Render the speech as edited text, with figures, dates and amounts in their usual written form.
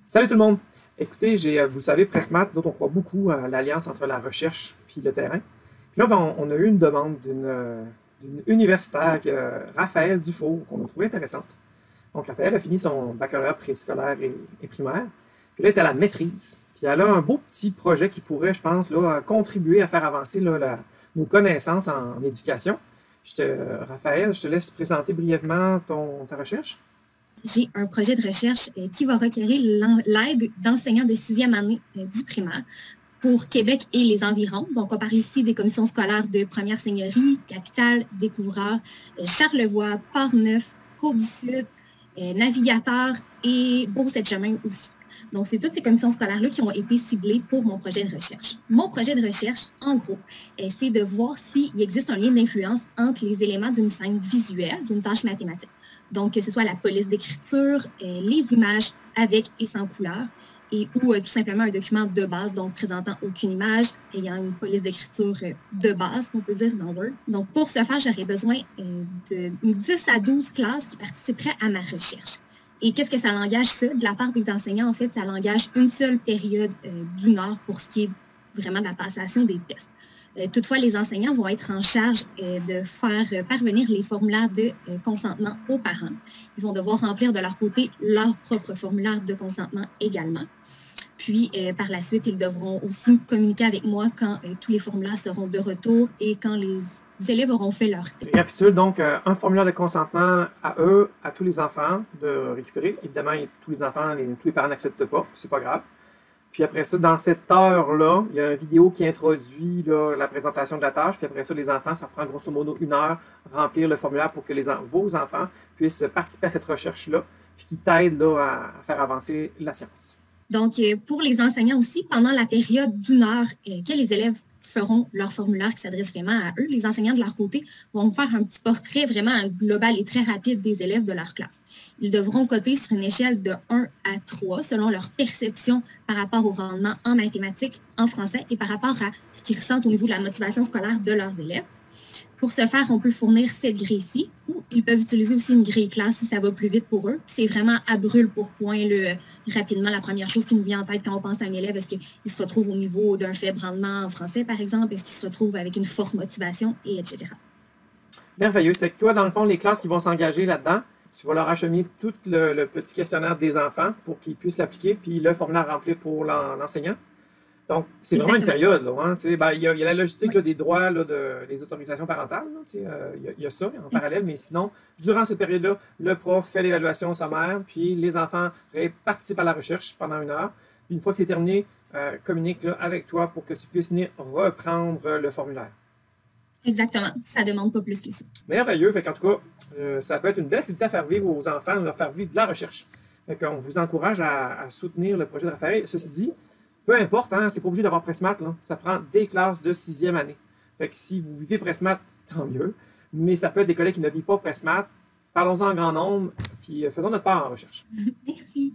Salut tout le monde! Écoutez, vous le savez, Pressmat, dont on croit beaucoup à l'alliance entre la recherche et le terrain. Puis là, on a eu une demande d'une universitaire, Raphaël Dufour, qu'on a trouvé intéressante. Donc, Raphaël a fini son baccalauréat préscolaire et primaire. Puis là, elle est à la maîtrise. Puis elle a un beau petit projet qui pourrait, je pense, là, contribuer à faire avancer là, nos connaissances en éducation. Raphaël, je te laisse présenter brièvement ta recherche. J'ai un projet de recherche qui va requérir l'aide d'enseignants de 6e année du primaire pour Québec et les environs. Donc, on parle ici des commissions scolaires de Première Seigneurie, Capitale, Découvreur, Charlevoix, Port-Neuf, Côte-du-Sud, Navigateur et Beau-Sept-Chemin aussi. Donc, c'est toutes ces commissions scolaires-là qui ont été ciblées pour mon projet de recherche. Mon projet de recherche, en gros, c'est de voir s'il existe un lien d'influence entre les éléments d'une scène visuelle, d'une tâche mathématique. Donc, que ce soit la police d'écriture, les images avec et sans couleur, ou tout simplement un document de base, donc présentant aucune image, ayant une police d'écriture de base, qu'on peut dire dans Word. Donc, pour ce faire, j'aurais besoin de 10 à 12 classes qui participeraient à ma recherche. Et qu'est-ce que ça engage, ça? De la part des enseignants, en fait, ça engage une seule période d'une heure pour ce qui est vraiment de la passation des tests. Toutefois, les enseignants vont être en charge de faire parvenir les formulaires de consentement aux parents. Ils vont devoir remplir de leur côté leur propre formulaire de consentement également. Puis, par la suite, ils devront aussi communiquer avec moi quand tous les formulaires seront de retour et quand les élèves auront fait leur test. Récapitule donc un formulaire de consentement à eux, à tous les enfants de récupérer. Évidemment, tous les enfants, tous les parents n'acceptent pas, c'est pas grave. Puis après ça, dans cette heure-là, il y a une vidéo qui introduit là, la présentation de la tâche. Puis après ça, les enfants, ça prend grosso modo 1 heure remplir le formulaire pour que vos enfants puissent participer à cette recherche-là, puis qui t'aident là, à faire avancer la science. Donc, pour les enseignants aussi, pendant la période d'1 heure que les élèves feront leur formulaire qui s'adresse vraiment à eux, les enseignants de leur côté vont faire un petit portrait vraiment global et très rapide des élèves de leur classe. Ils devront coter sur une échelle de 1 à 3 selon leur perception par rapport au rendement en mathématiques, en français et par rapport à ce qu'ils ressentent au niveau de la motivation scolaire de leurs élèves. Pour ce faire, on peut fournir cette grille-ci ou ils peuvent utiliser aussi une grille classe si ça va plus vite pour eux. C'est vraiment à brûle pour point rapidement la première chose qui nous vient en tête quand on pense à un élève. Est-ce qu'il se retrouve au niveau d'un faible rendement en français, par exemple? Est-ce qu'il se retrouve avec une forte motivation, etc. Merveilleux. C'est que toi, dans le fond, les classes qui vont s'engager là-dedans, tu vas leur acheminer tout le petit questionnaire des enfants pour qu'ils puissent l'appliquer, puis le formulaire rempli pour l'enseignant. Donc, c'est vraiment une période. Là, hein, il y a la logistique là, des droits, là, des autorisations parentales. Il y a ça en parallèle, mais sinon, durant cette période-là, le prof fait l'évaluation sommaire, puis les enfants participent à la recherche pendant 1 heure. Puis une fois que c'est terminé, communique là, avec toi pour que tu puisses venir reprendre le formulaire. Exactement. Ça ne demande pas plus que ça. Merveilleux. En tout cas, ça peut être une belle activité à faire vivre aux enfants, leur faire vivre de la recherche. On vous encourage à soutenir le projet de Raphaël. Ceci dit, peu importe, hein, c'est pas obligé d'avoir Pressmat, là. Ça prend des classes de 6e année. Fait que si vous vivez Pressmat, tant mieux. Mais ça peut être des collègues qui ne vivent pas Pressmat. Parlons-en en grand nombre, puis faisons notre part en recherche. Merci.